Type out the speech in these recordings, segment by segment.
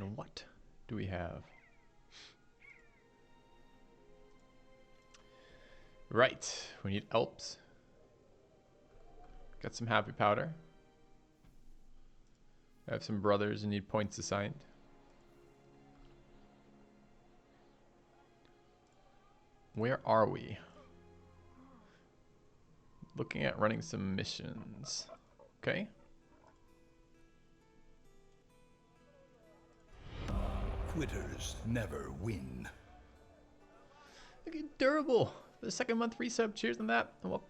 And what do we have? Right, we need Elps. Got some happy powder. I have some brothers who need points assigned. Where are we? Looking at running some missions. Okay. Quitters never win. Look at Durable. The second month resub. Cheers on that. Well,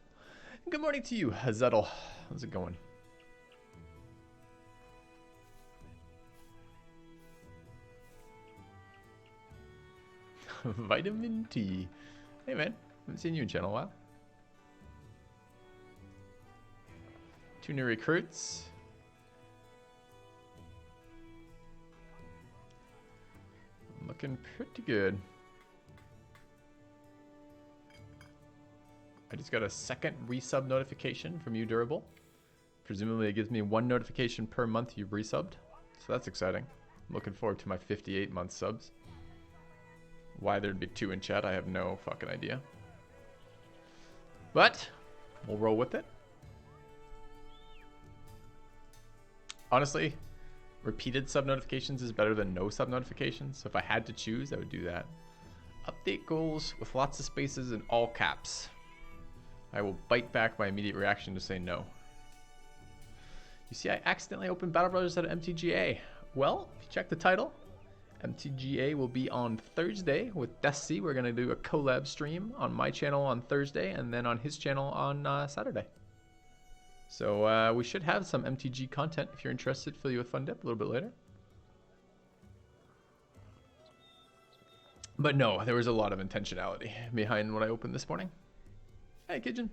good morning to you, Zettel. How's it going? Vitamin T. Hey man, haven't seen you in channel a while. 2 new recruits. Looking pretty good. I just got a second resub notification from you, Durable. Presumably it gives me 1 notification per month you've resubbed. So that's exciting. I'm looking forward to my 58-month subs. Why there'd be 2 in chat, I have no fucking idea. But we'll roll with it. Honestly, repeated sub notifications is better than no sub notifications. So if I had to choose, I would do that. Update goals with lots of spaces in all caps. I will bite back my immediate reaction to say no. You see, I accidentally opened BattleBrothers at MTGA. Well, if you check the title, MTGA will be on Thursday with Desi. We're going to do a collab stream on my channel on Thursday and then on his channel on Saturday. So we should have some MTG content if you're interested. Fill you with Fun Dip a little bit later. But no, there was a lot of intentionality behind what I opened this morning. Hey, Kitchen.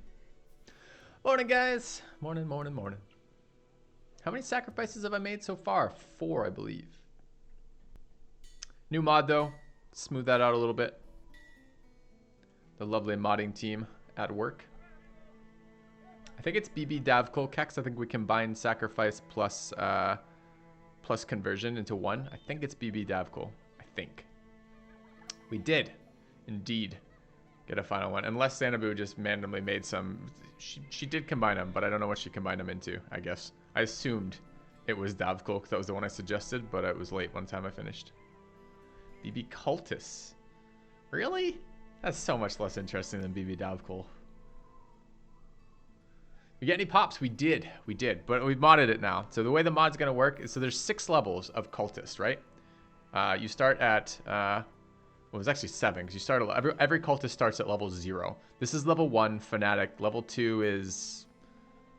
Morning, guys. Morning, morning, morning. How many sacrifices have I made so far? 4, I believe. New mod, though. Smooth that out a little bit. The lovely modding team at work. I think it's BB Davkol Kex. I think we combine sacrifice plus conversion into 1. I think it's BB Davkol. I think. We did, indeed, get a final one. Unless Xanadu just randomly made some. She did combine them, but I don't know what she combined them into, I guess. I assumed it was Davkol because that was the one I suggested, but it was late one time I finished. BB Cultist. Really? That's so much less interesting than BB Davkol. We get any pops? We did, but we've modded it now. So the way the mod's gonna work is, so there's 6 levels of Cultist, right? You start at, well, it was actually 7, because you start at, every Cultist starts at level 0. This is level 1, Fanatic. Level 2 is,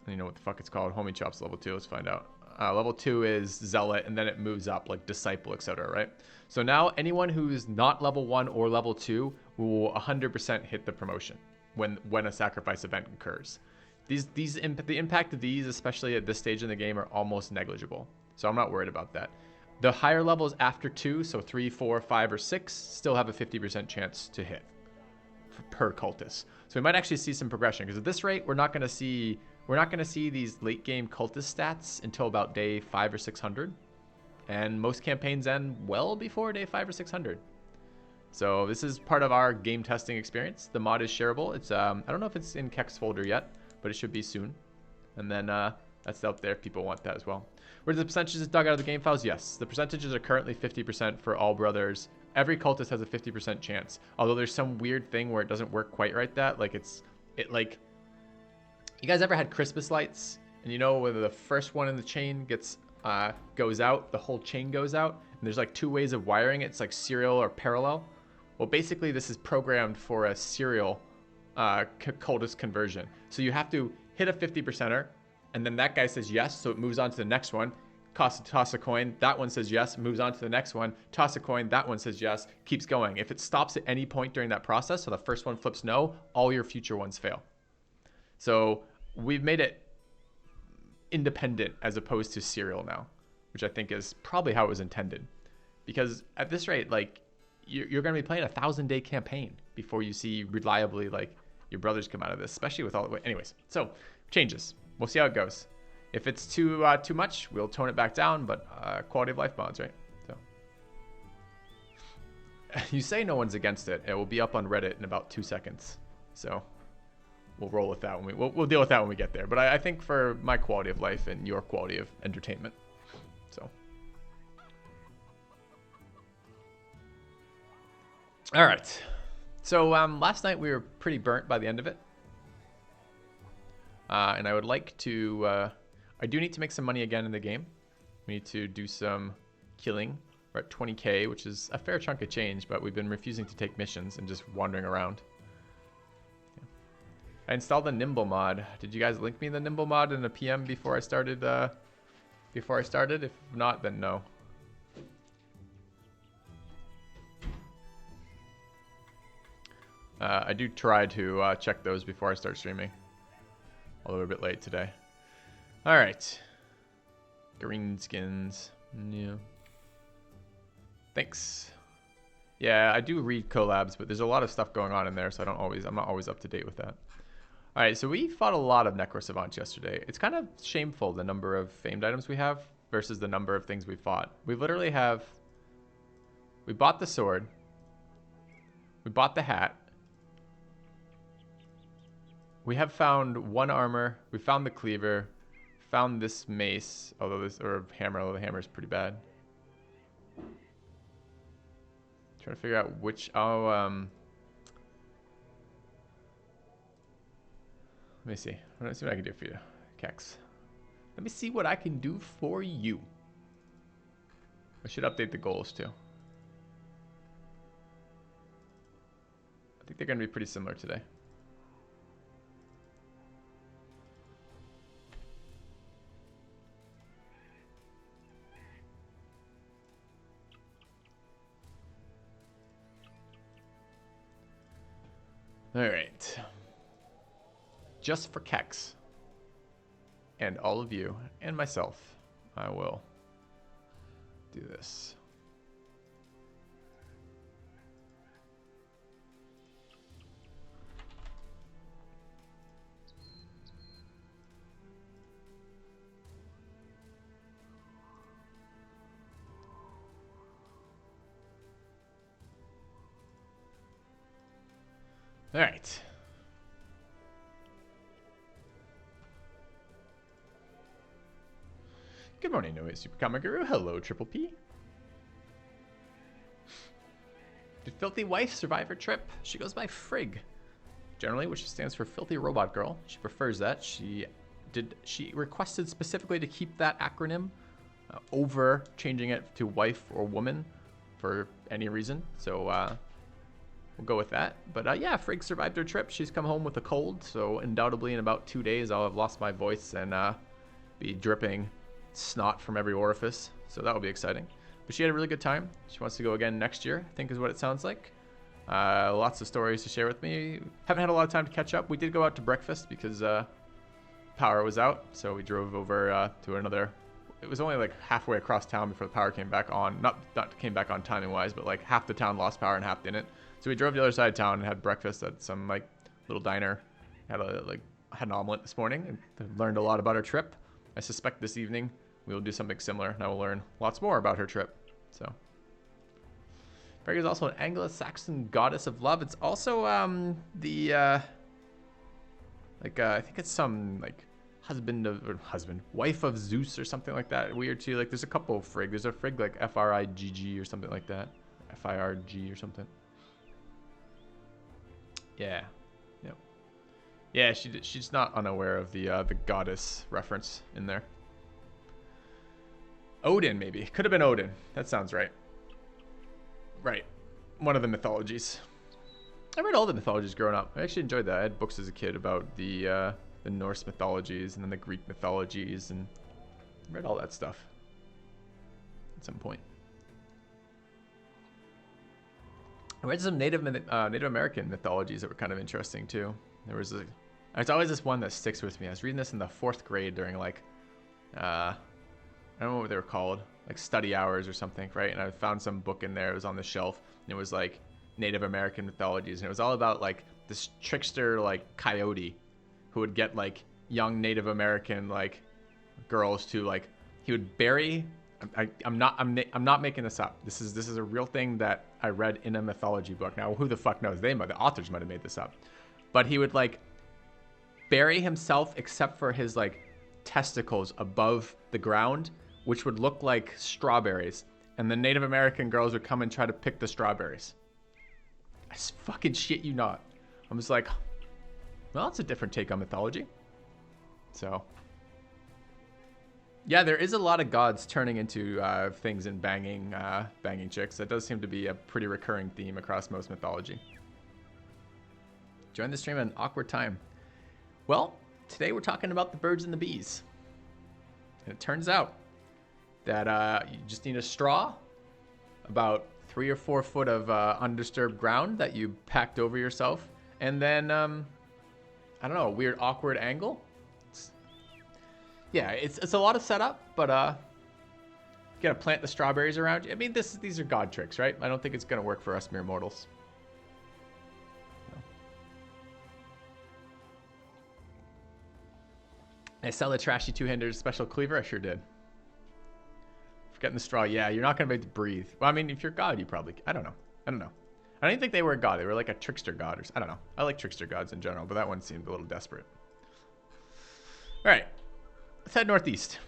you know what the fuck it's called, Homie Chops level 2, let's find out. Level 2 is Zealot, and then it moves up, like Disciple, etc., right? So now anyone who's not level 1 or level 2 will 100% hit the promotion when a sacrifice event occurs. The impact of these, especially at this stage in the game, are almost negligible. So I'm not worried about that. The higher levels after 2, so 3, 4, 5, or 6, still have a 50% chance to hit per cultist. So we might actually see some progression, because at this rate, we're not going to see these late game cultist stats until about day 5 or 600, and most campaigns end well before day 5 or 600. So this is part of our game testing experience. The mod is shareable. It's I don't know if it's in Kex folder yet, but it should be soon. And then that's out there if people want that as well. Were the percentages dug out of the game files? Yes. The percentages are currently 50% for all brothers. Every cultist has a 50% chance. Although there's some weird thing where it doesn't work quite right that. Like you guys ever had Christmas lights? And you know when the first one in the chain goes out, the whole chain goes out? And there's like 2 ways of wiring it. It's like serial or parallel. Well, basically this is programmed for a serial cultist conversion. So you have to hit a 50%er, and then that guy says yes, so it moves on to the next one. Toss a coin, that one says yes, moves on to the next one. Toss a coin, that one says yes, keeps going. If it stops at any point during that process, so the first one flips no, all your future ones fail. So we've made it independent as opposed to serial now, which I think is probably how it was intended. Because at this rate, like, you're going to be playing a 1,000-day campaign before you see reliably, like, your brothers come out of this, especially with all the way. Anyways, so changes. We'll see how it goes. If it's too much, we'll tone it back down, but quality of life mods, right? So You say no one's against it. It will be up on Reddit in about 2 seconds. So we'll roll with that when we'll deal with that when we get there. But I think for my quality of life and your quality of entertainment. So. All right. So last night we were pretty burnt by the end of it. And I would like to, I do need to make some money again in the game. We need to do some killing. We're at 20k, which is a fair chunk of change, but we've been refusing to take missions and just wandering around. Yeah. I installed the Nimble mod. Did you guys link me the Nimble mod in a PM before I started? If not, then no. I do try to check those before I start streaming. Although we're a bit late today. All right. Green skins. Yeah. Thanks. Yeah, I do read collabs, but there's a lot of stuff going on in there, so I'm not always up to date with that. All right, so we fought a lot of Necro Savants yesterday. It's kind of shameful the number of famed items we have versus the number of things we fought. We literally have. We bought the sword. We bought the hat. We have found one armor. We found the cleaver. Found this mace, although the hammer is pretty bad. Trying to figure out which. Let me see. Let me see what I can do for you, Kex. Let me see what I can do for you. I should update the goals too. I think they're going to be pretty similar today. All right. Just for Kex and all of you and myself, I will do this. All right. Good morning, Noe Super Kamaguru. Hello, Triple P. Did Filthy Wife survive her trip? She goes by Frig, generally, which stands for Filthy Robot Girl. She prefers that. She requested specifically to keep that acronym over changing it to wife or woman for any reason. So we'll go with that. But yeah, Frig survived her trip. She's come home with a cold, so undoubtedly in about 2 days I'll have lost my voice and be dripping snot from every orifice. So that will be exciting. But she had a really good time. She wants to go again next year, I think is what it sounds like. Lots of stories to share with me. Haven't had a lot of time to catch up. We did go out to breakfast because power was out. So we drove over to another. It was only like halfway across town before the power came back on. Not came back on timing wise, but like half the town lost power and half didn't. So we drove to the other side of town and had breakfast at some like little diner. Had an omelet this morning and learned a lot about our trip. I suspect this evening we will do something similar and I will learn lots more about her trip. So Frigg is also an Anglo-Saxon goddess of love. It's also I think it's some like wife of Zeus or something like that. Weird too. Like there's a couple of Frigg. There's a Frigg like Frigg or something like that. Firg or something. Yeah. Yep. Yeah, she's not unaware of the goddess reference in there. Odin, maybe. Could have been Odin. That sounds right. Right. One of the mythologies. I read all the mythologies growing up. I actually enjoyed that. I had books as a kid about the Norse mythologies and then the Greek mythologies, and read all that stuff at some point. I read some Native American mythologies that were kind of interesting too. There's always this one that sticks with me. I was reading this in the 4th grade during like I don't know what they were called, like study hours or something, right? And I found some book in there. It was on the shelf, and it was like Native American mythologies, and it was all about like this trickster like coyote who would get like young Native American like girls to like he would bury I'm not making this up. This is a real thing that I read in a mythology book. Now, who the fuck knows? The authors might have made this up. But he would like bury himself except for his like testicles above the ground, which would look like strawberries. And the Native American girls would come and try to pick the strawberries. I fucking shit you not. I'm just like, well, it's a different take on mythology. So, yeah, there is a lot of gods turning into things and banging chicks. That does seem to be a pretty recurring theme across most mythology. Join the stream at an awkward time. Well, today we're talking about the birds and the bees. And it turns out that you just need a straw, about 3 or 4 foot of undisturbed ground that you packed over yourself, and then, I don't know, a weird awkward angle. It's a lot of setup, but you gotta plant the strawberries around you. I mean, these are god tricks, right? I don't think it's gonna work for us mere mortals. I sell a trashy two-handed special cleaver. I sure did. Forgetting the straw. Yeah, you're not gonna be able to breathe. Well, I mean, if you're God, you probably. I don't know. I don't even think they were a god. They were like a trickster god, or I don't know. I like trickster gods in general, but that one seemed a little desperate. All right, let's head northeast.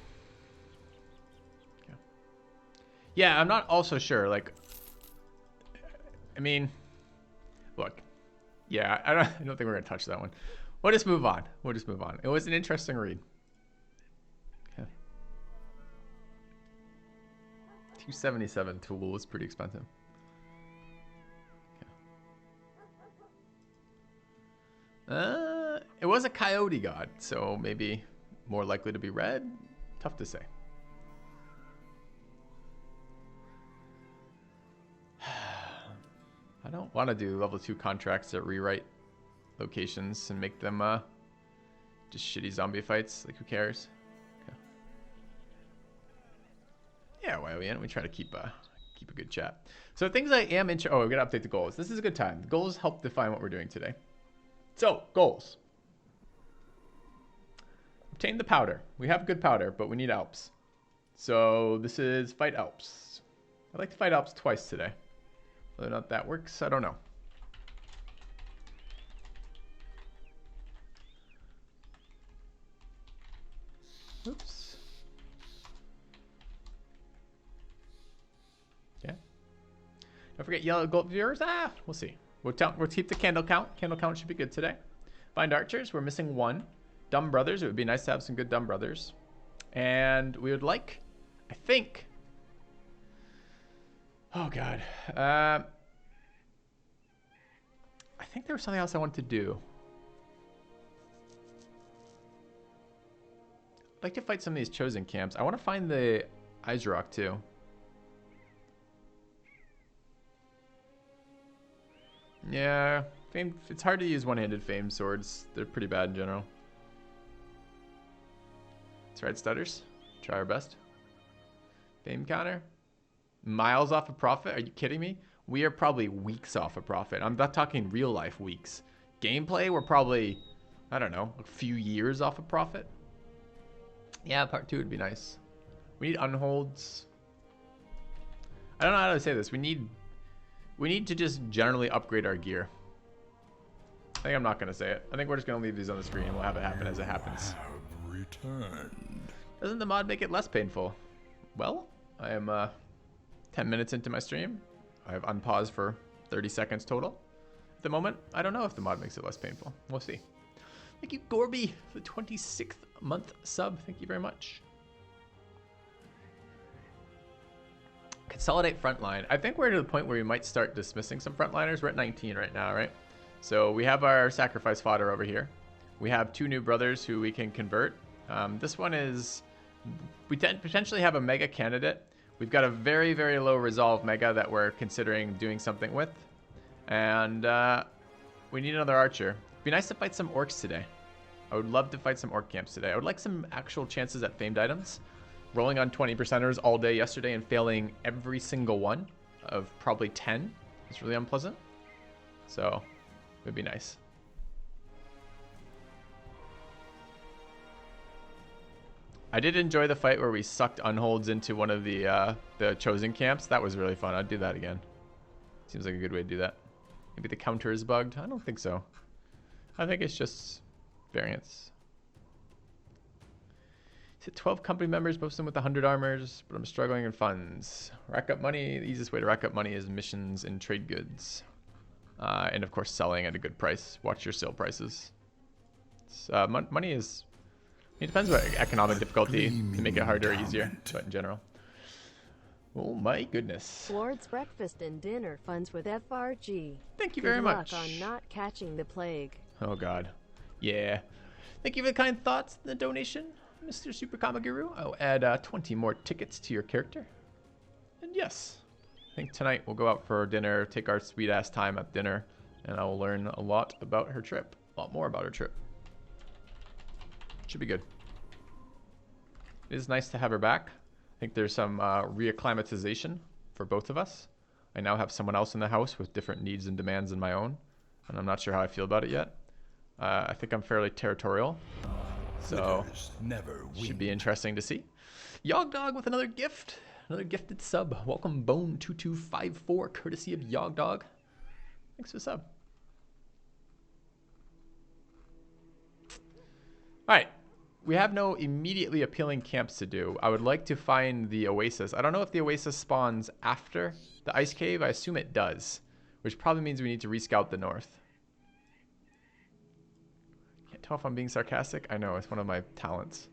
Yeah, I'm not also sure. Like, I mean, look. Yeah, I don't think we're gonna touch that one. We'll just move on. It was an interesting read. Okay. 277 tool was pretty expensive. Okay. It was a coyote god, so maybe more likely to be red. Tough to say. I don't want to do level 2 contracts that rewrite locations and make them just shitty zombie fights. Like, who cares? Okay. Yeah, why we try to keep a good chat. So things I am interested. Oh, we're gonna update the goals. This is a good time. The goals help define what we're doing today. So goals. Obtain the powder. We have good powder, but we need Alps. So this is fight Alps. I'd like to fight Alps twice today. Whether or not that works, I don't know. Oops. Yeah. Don't forget yellow gold viewers. We'll see. We'll keep the candle count. Candle count should be good today. Find archers. We're missing 1. Dumb brothers. It would be nice to have some good dumb brothers. And we would like, I think. Oh God. I think there was something else I wanted to do. I'd like to fight some of these chosen camps. I want to find the Izarok too. Yeah, it's hard to use one-handed Fame swords. They're pretty bad in general. That's right, Stutters. Try our best. Fame counter. Miles off a profit? Are you kidding me? We are probably weeks off a profit. I'm not talking real life weeks. Gameplay, we're probably, I don't know, a few years off a profit. Yeah, part 2 would be nice. We need unholds. I don't know how to say this. We need to just generally upgrade our gear. I think I'm not going to say it. I think we're just going to leave these on the screen and we'll have it happen as it happens. Have returned. Doesn't the mod make it less painful? Well, I am 10 minutes into my stream. I have unpaused for 30 seconds total. At the moment, I don't know if the mod makes it less painful. We'll see. Thank you, Gorby, for the 26th month sub. Thank you very much. Consolidate frontline. I think we're to the point where we might start dismissing some frontliners. We're at 19 right now, right? So we have our sacrifice fodder over here. We have 2 new brothers who we can convert. This one is... We potentially have a mega candidate. We've got a very, very low resolve mega that we're considering doing something with. And we need another archer. It'd be nice to fight some orcs today. I would love to fight some orc camps today. I would like some actual chances at famed items. Rolling on 20%ers all day yesterday and failing every single one of probably 10 is really unpleasant. So it would be nice. I did enjoy the fight where we sucked unholds into one of the chosen camps. That was really fun. I'd do that again. Seems like a good way to do that. Maybe the counter is bugged. I don't think so. I think it's just variance. Is it 12 company members, most of them with 100 armors, but I'm struggling in funds. Rack up money. The easiest way to rack up money is missions and trade goods. And of course, selling at a good price. Watch your sale prices. Money is... It depends what economic difficulty to make it harder or easier, but in general. Oh my goodness. Lord's breakfast and dinner funds with FRG. Thank you very much. Good luck on not catching the plague. Oh god. Yeah. Thank you for the kind thoughts and the donation, Mr. Super Kamaguru. I'll add 20 more tickets to your character. And yes, I think tonight we'll go out for dinner, take our sweet ass time at dinner, and I will learn a lot about her trip. A lot more about her trip. Should be good. It is nice to have her back. I think there's some reacclimatization for both of us. I now have someone else in the house with different needs and demands than my own, and I'm not sure how I feel about it yet. I think I'm fairly territorial, so should be interesting to see. Yogdog with another gift, another gifted sub. Welcome Bone2254, courtesy of Yogdog. Thanks for the sub. All right, we have no immediately appealing camps to do. I would like to find the Oasis. I don't know if the Oasis spawns after the Ice Cave. I assume it does, which probably means we need to rescout the north. Can't tell if I'm being sarcastic. I know, it's one of my talents.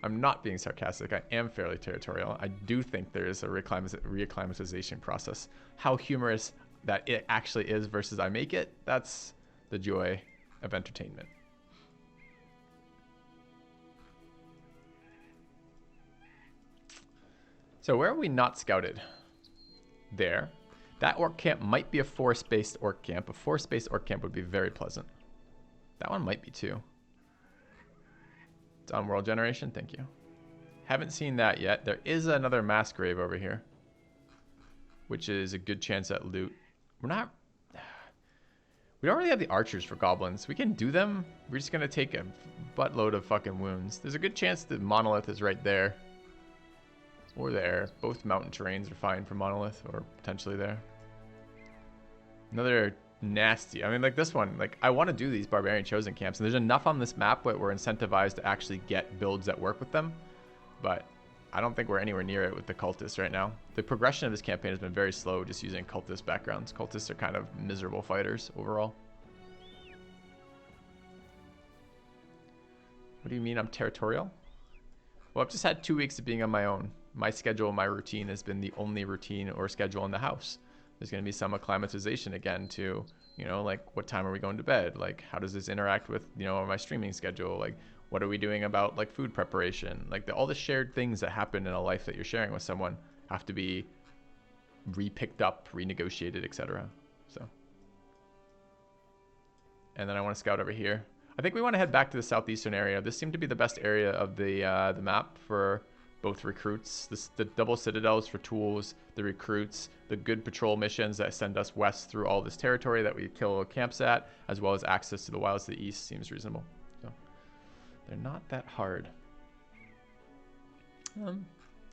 I'm not being sarcastic. I am fairly territorial. I do think there is a reacclimatization process. How humorous that it actually is versus I make it, that's the joy of entertainment. So where are we not scouted? There. That orc camp might be a forest-based orc camp. A forest-based orc camp would be very pleasant. That one might be too. It's on world generation, thank you. Haven't seen that yet. There is another mass grave over here, which is a good chance at loot. We don't really have the archers for goblins. We can do them. We're just gonna take a buttload of fucking wounds. There's a good chance the monolith is right there. Or there. Both mountain terrains are fine for monolith, or potentially there. Another nasty. I mean, like this one, like I want to do these barbarian chosen camps, and there's enough on this map where we're incentivized to actually get builds that work with them. But I don't think we're anywhere near it with the cultists right now. The progression of this campaign has been very slow just using cultist backgrounds. Cultists are kind of miserable fighters overall. What do you mean I'm territorial? Well, I've just had 2 weeks of being on my own. My schedule, my routine has been the only routine or schedule in the house. There's going to be some acclimatization again to, you know, like what time are we going to bed? Like, how does this interact with, you know, my streaming schedule? Like, what are we doing about like food preparation? Like all the shared things that happen in a life that you're sharing with someone have to be re-picked up, renegotiated, etc. So, and then I want to scout over here. I think we want to head back to the southeastern area. This seemed to be the best area of the map for both recruits, the double citadels for tools, the recruits, the good patrol missions that send us west through all this territory that we kill camps at, as well as access to the wilds to the east seems reasonable. So they're not that hard.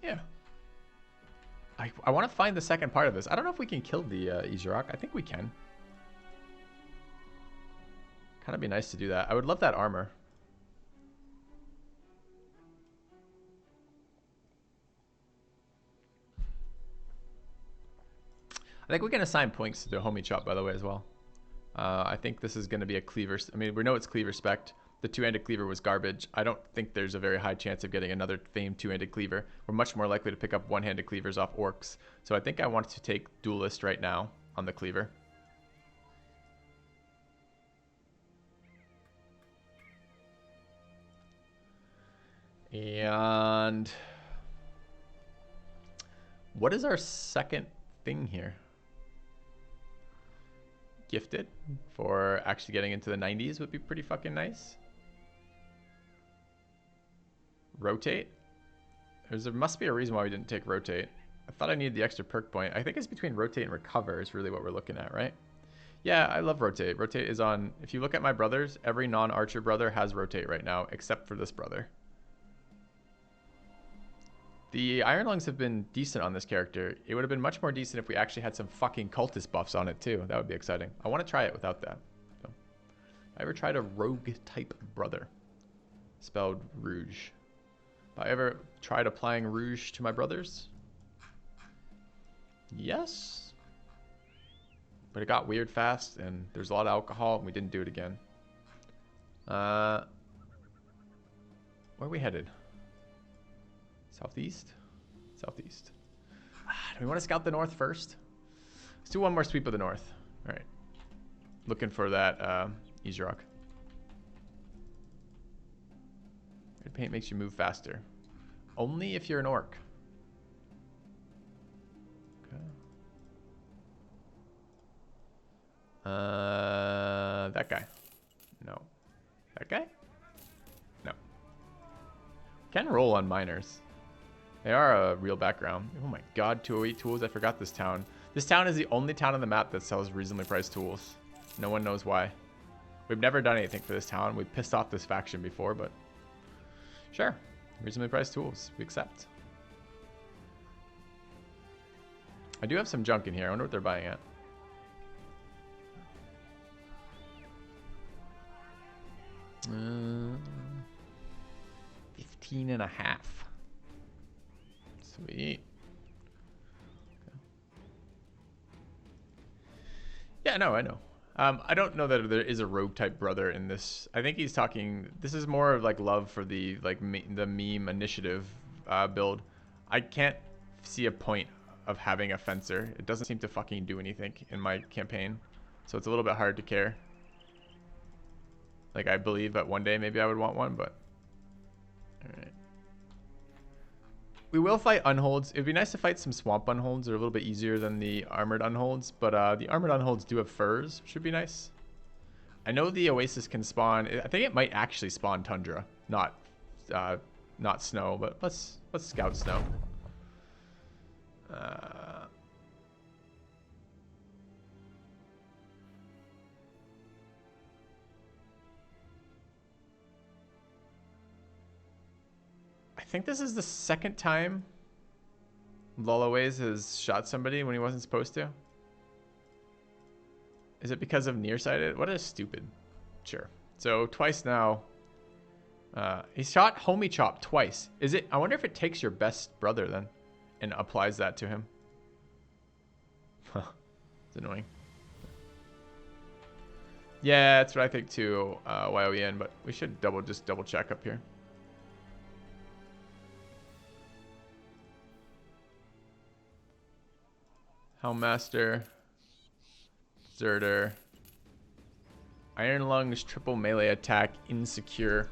Yeah. I want to find the second part of this. I don't know if we can kill the Izurok. I think we can. Kind of be nice to do that. I would love that armor. I think we can assign points to the homie chop, by the way, as well. I think this is going to be a cleaver. I mean, we know it's cleaver spec'd. The two-handed cleaver was garbage. I don't think there's a very high chance of getting another famed two-handed cleaver. We're much more likely to pick up one-handed cleavers off orcs. So I think I want to take duelist right now on the cleaver. And what is our second thing here? Gifted for actually getting into the 90s would be pretty fucking nice. Rotate. There must be a reason why we didn't take rotate. I thought I needed the extra perk point. I think it's between rotate and recover is really what we're looking at, right? Yeah, I love rotate. Rotate is on, if you look at my brothers, every non-archer brother has rotate right now, except for this brother. The Iron Lungs have been decent on this character. It would have been much more decent if we actually had some fucking cultist buffs on it too. That would be exciting. I want to try it without that. So, I ever tried a rogue type brother? Spelled Rouge. Have I ever tried applying Rouge to my brothers? Yes. But it got weird fast and there's a lot of alcohol and we didn't do it again. Where are we headed? Southeast? Southeast. Do we want to scout the north first? Let's do one more sweep of the north. All right. Looking for that easy rock. Red paint makes you move faster. Only if you're an orc. Okay. That guy. No. That guy? No. Can roll on miners. They are a real background. Oh my god, 208 tools. I forgot this town. This town is the only town on the map that sells reasonably priced tools. No one knows why. We've never done anything for this town. We pissed off this faction before, but sure. Reasonably priced tools. We accept. I do have some junk in here. I wonder what they're buying at. Uh, 15.5. Sweet. Okay. Yeah, no, I know. I don't know that there is a rogue type brother in this. I think he's talking. This is more of like love for the the meme initiative build. I can't see a point of having a fencer. It doesn't seem to fucking do anything in my campaign, so it's a little bit hard to care. Like I believe that one day maybe I would want one, but all right. We will fight unholds. It'd be nice to fight some swamp unholds. They're a little bit easier than the armored unholds, but the armored unholds do have furs. Should be nice. I know the oasis can spawn. I think it might actually spawn tundra, not snow. But let's scout snow. I think this is the second time Lulaways has shot somebody when he wasn't supposed to. Is it because of nearsighted? What is stupid? Sure. So twice now. He shot Homie Chop twice. Is it? I wonder if it takes your best brother then and applies that to him. Huh. It's annoying. Yeah, that's what I think too, YOEN, but we should just double check up here. Helmmaster, Zerder, Iron Lungs, triple melee attack, insecure.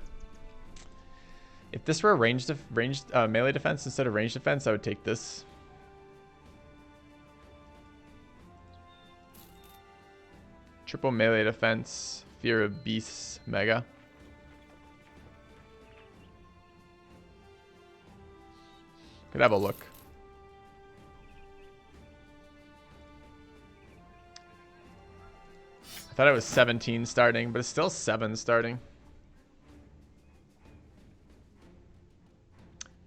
If this were a ranged melee defense instead of ranged defense, I would take this. Triple melee defense, fear of beasts, mega. Could have a look. I thought it was 17 starting, but it's still 7 starting.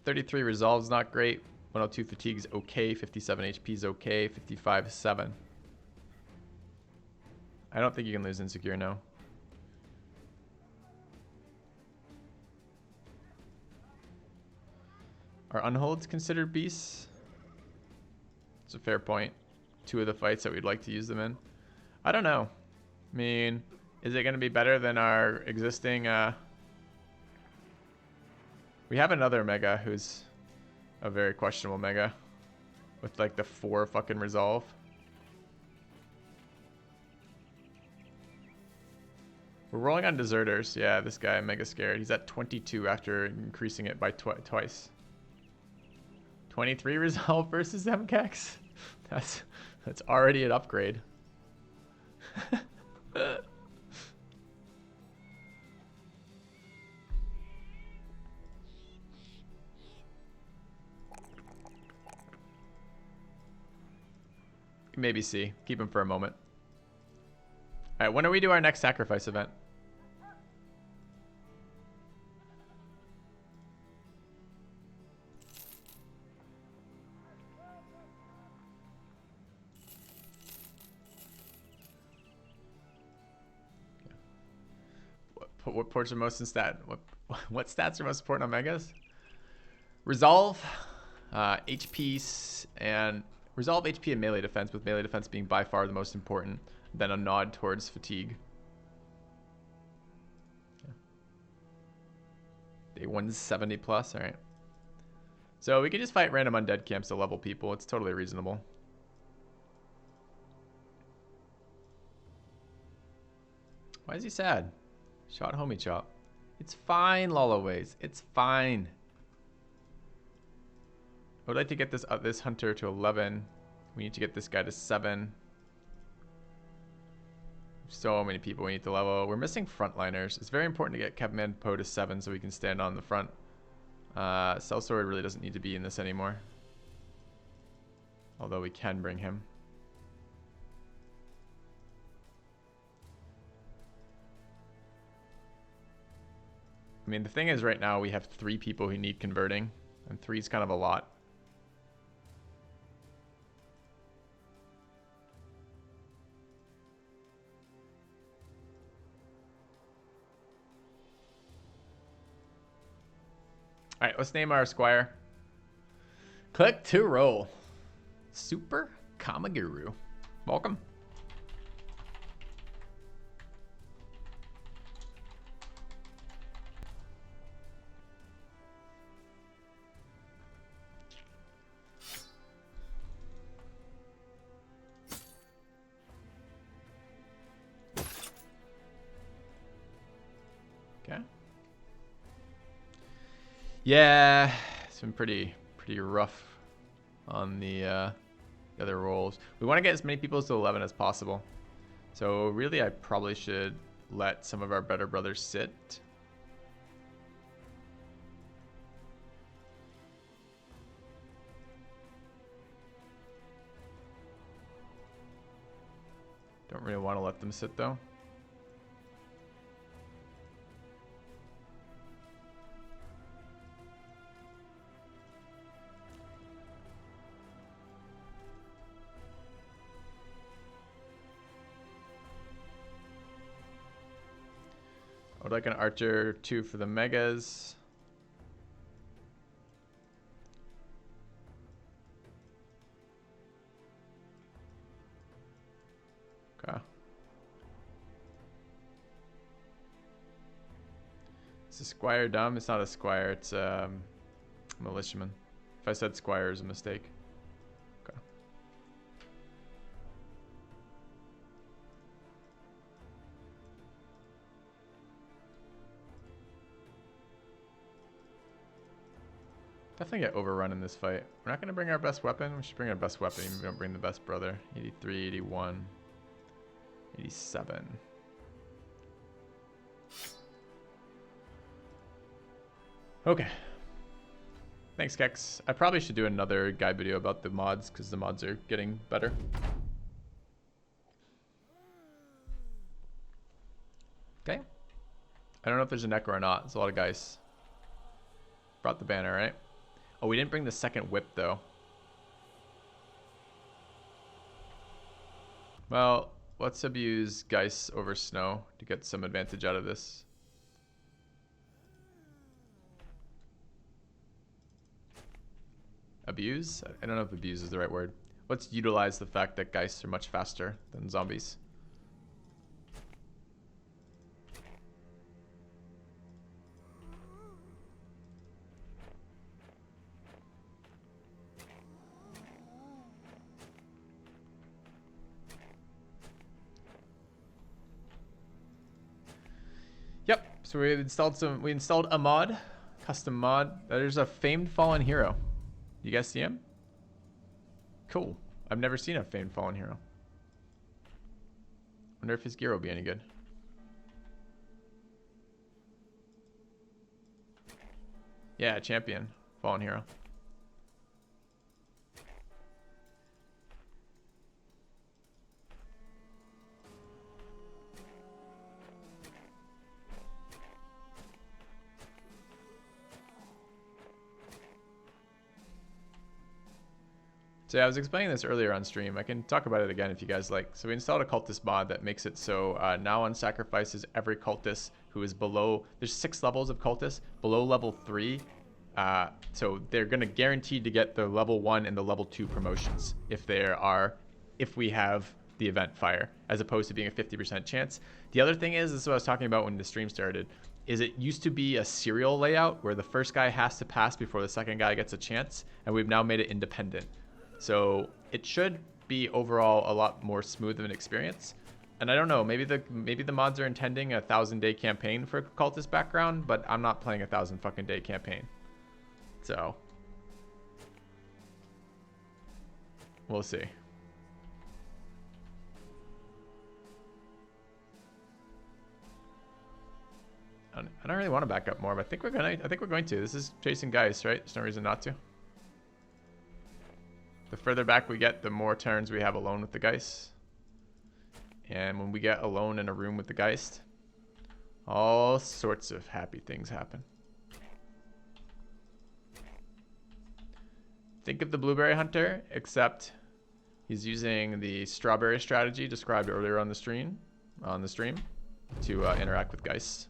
33 resolve's not great. 102 fatigue's okay. 57 HP's okay. 55 7. I don't think you can lose insecure now. Are unholds considered beasts? It's a fair point. 2 of the fights that we'd like to use them in. I don't know. I mean, is it going to be better than our existing... We have another mega who's a very questionable mega with like the 4 fucking resolve. We're rolling on deserters. Yeah, this guy, I'm mega scared. He's at 22 after increasing it by twice. 23 resolve versus MKX. That's already an upgrade. Maybe C. Keep him for a moment. All right, when do we do our next sacrifice event? What ports are most in stat? What stats are most important on megas? Resolve, HP, and resolve HP and melee defense, with melee defense being by far the most important. Then a nod towards fatigue. Yeah. Day 170 plus. All right. So we can just fight random undead camps to level people. It's totally reasonable. Why is he sad? Shot homie chop. It's fine, Lolaways. It's fine. I would like to get this hunter to 11. We need to get this guy to 7. So many people we need to level. We're missing frontliners. It's very important to get Kevman Poe to 7 so we can stand on the front. Sellsword really doesn't need to be in this anymore. Although we can bring him. I mean, the thing is right now we have 3 people who need converting. And 3 is kind of a lot. All right, let's name our squire. Click to roll. Super Kamaguru. Welcome. Okay. Yeah, it's been pretty rough on the other rolls. We want to get as many people to 11 as possible. So really, I probably should let some of our better brothers sit. Don't really want to let them sit though. I would like an archer 2 for the megas. Okay. Is a squire dumb? It's not a squire, it's a militiaman. If I said squire, is a mistake. Okay. Definitely get overrun in this fight. We're not going to bring our best weapon. We should bring our best weapon even if we don't bring the best brother. 83, 81, 87. Okay. Thanks, Kex. I probably should do another guide video about the mods because the mods are getting better. Okay. I don't know if there's an echo or not. There's a lot of guys. Brought the banner, right? Oh, we didn't bring the second whip, though. Well, let's abuse Geist over Snow to get some advantage out of this. Abuse? I don't know if abuse is the right word. Let's utilize the fact that Geists are much faster than zombies. Yep, so we installed a mod, custom mod. There's a famed fallen hero. You guys see him? Cool. I've never seen a famed fallen hero. Wonder if his gear will be any good. Yeah, champion, fallen hero. So yeah, I was explaining this earlier on stream. I can talk about it again if you guys like. So we installed a cultist mod that makes it so now on sacrifices, every cultist who is below, there's 6 levels of cultists, below level 3. So they're going to guaranteed to get the level 1 and the level 2 promotions if we have the event fire, as opposed to being a 50% chance. The other thing is, this is what I was talking about when the stream started, is it used to be a serial layout where the first guy has to pass before the second guy gets a chance, and we've now made it independent. So it should be overall a lot more smooth of an experience. And I don't know, maybe the mods are intending a 1,000-day campaign for cultist background, but I'm not playing a 1,000 fucking day campaign. So we'll see. I don't really want to back up more, but I think we're going to. This is chasing Geist, right? There's no reason not to. The further back we get, the more turns we have alone with the Geist. And when we get alone in a room with the Geist, all sorts of happy things happen. Think of the Blueberry Hunter, except he's using the strawberry strategy described earlier on the stream, to interact with Geists.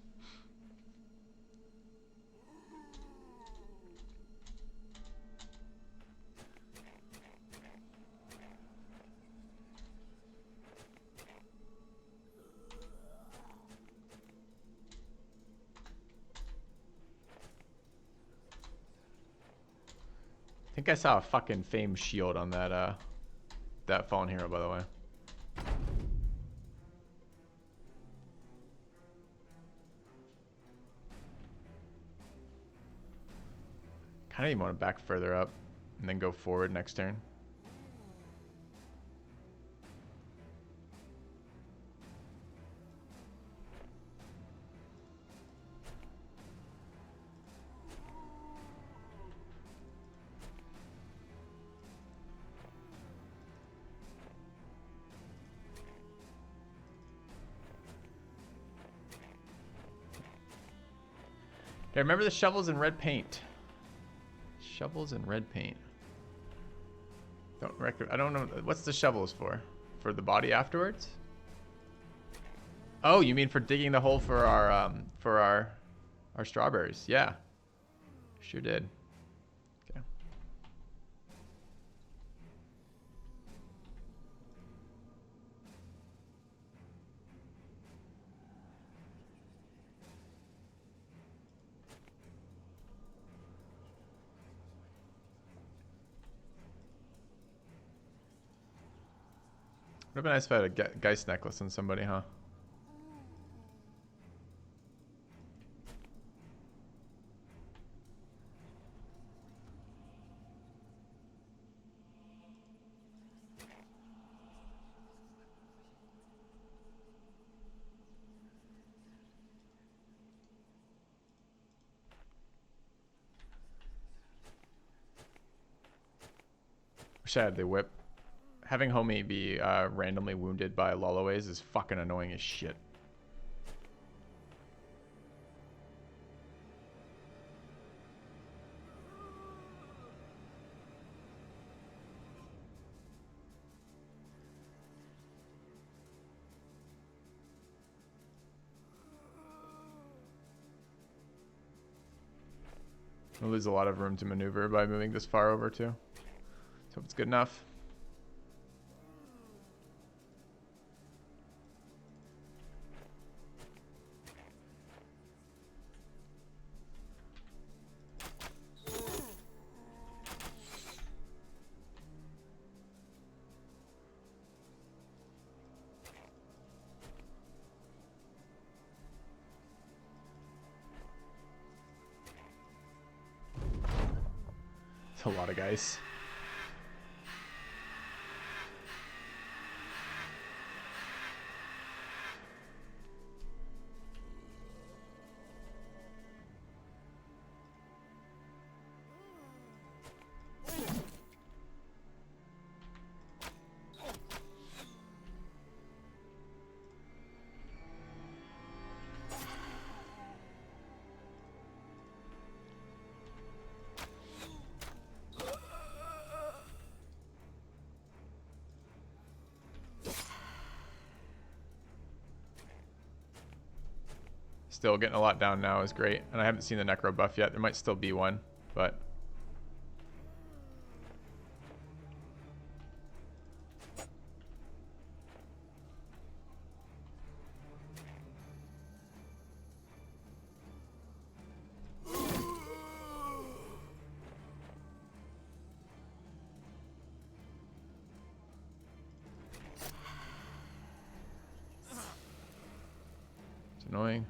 I think I saw a fucking famed shield on that that fallen hero, by the way. Kind of even want to back further up and then go forward next turn. Hey, remember the shovels in red paint. Shovels in red paint. I don't know. What's the shovels for? For the body afterwards? Oh, you mean for digging the hole for our strawberries? Yeah, sure did. Okay. Would have been nice if I had a Geist necklace on somebody, huh? Wish I had the whip. Having homie be randomly wounded by Lolaways is fucking annoying as shit. We'll lose a lot of room to maneuver by moving this far over too. So hope it's good enough. A lot of guys. Still getting a lot down now is great. And I haven't seen the Necro buff yet. There might still be one, but... It's annoying.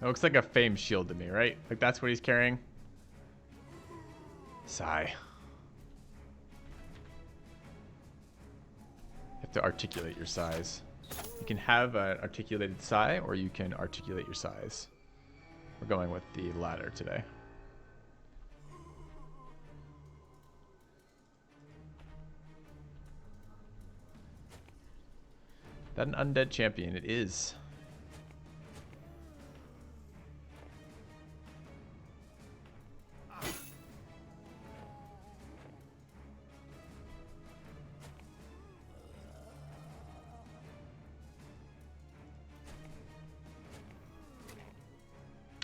It looks like a fame shield to me, right? Like that's what he's carrying. Sigh. You have to articulate your size. You can have an articulated sigh, or you can articulate your size. We're going with the latter today. That an undead champion? It is.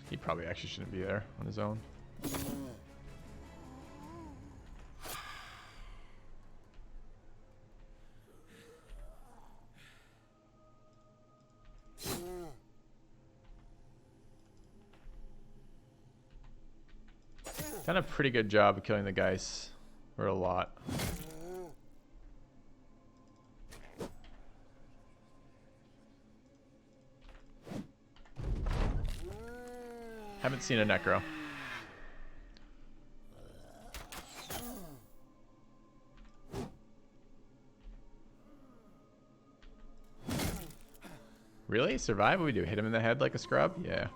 He probably actually shouldn't be there on his own. Done a pretty good job of killing the guys. Or a lot. Haven't seen a Necro. Really? Survive? What do we do? Hit him in the head like a scrub? Yeah.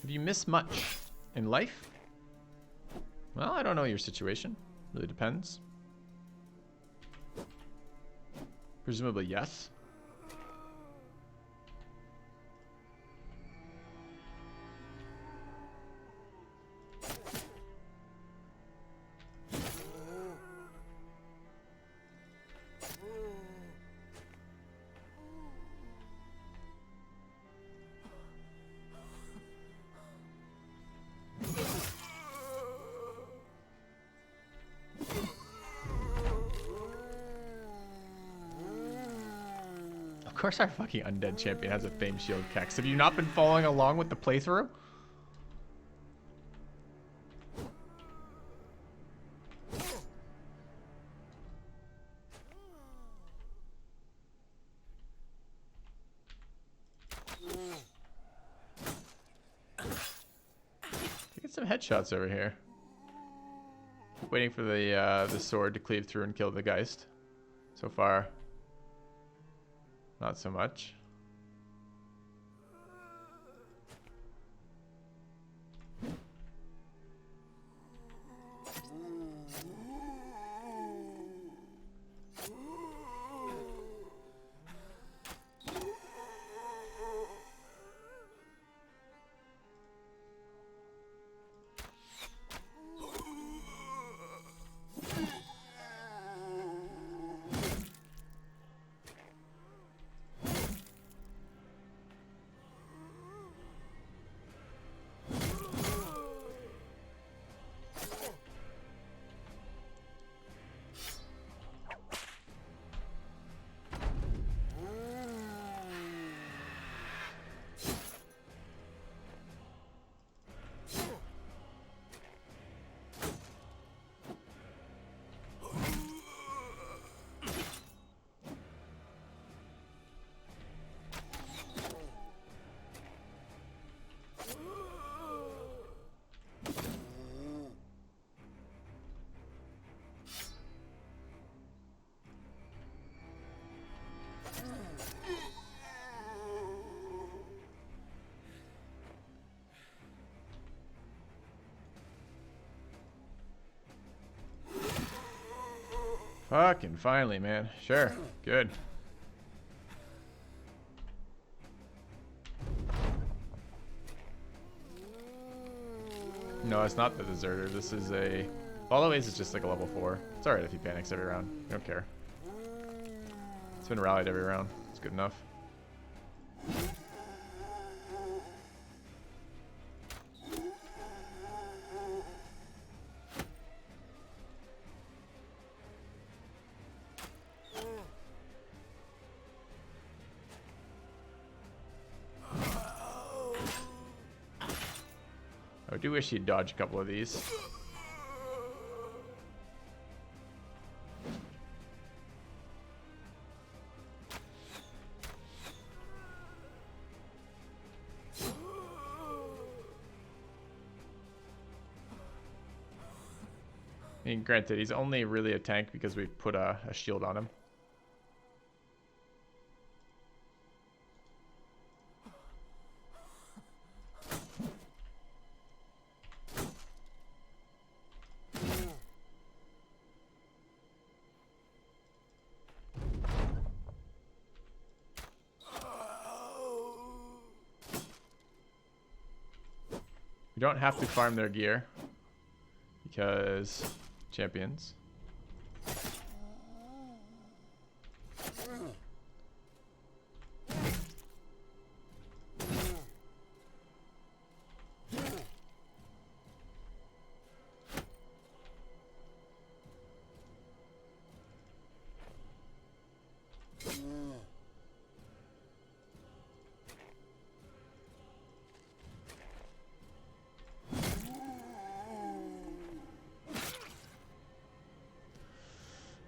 Have you missed much in life? Well, I don't know your situation. Really depends. Presumably, yes. Of course our fucking undead champion has a fame shield, Kex. Have you not been following along with the playthrough? Get some headshots over here. Waiting for the sword to cleave through and kill the Geist. So far, not so much. Fucking finally, man. Sure. Good. No, it's not the deserter. This is a... Always is just like a level 4. It's alright if he panics every round. I don't care. It's been rallied every round. It's good enough. I do wish he'd dodge a couple of these. I mean, granted, he's only really a tank because we put a shield on him. We don't have to farm their gear because champions.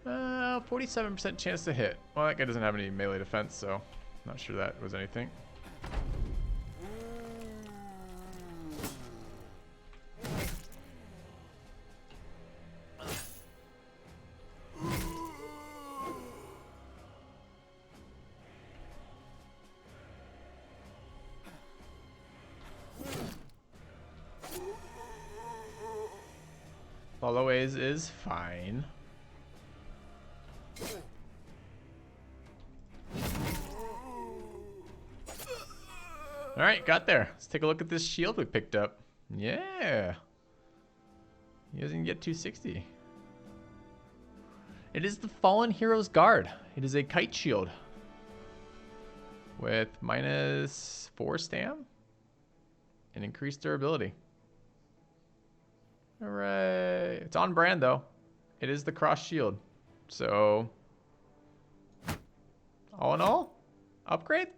Uh, 47% chance to hit. Well, that guy doesn't have any melee defense, so not sure that was anything. Followays is fine. All right, got there. Let's take a look at this shield we picked up. Yeah. He doesn't get 260. It is the Fallen Hero's Guard. It is a kite shield with -4 stam and increased durability. All right. It's on brand, though. It is the cross shield. So, all in all, upgrade?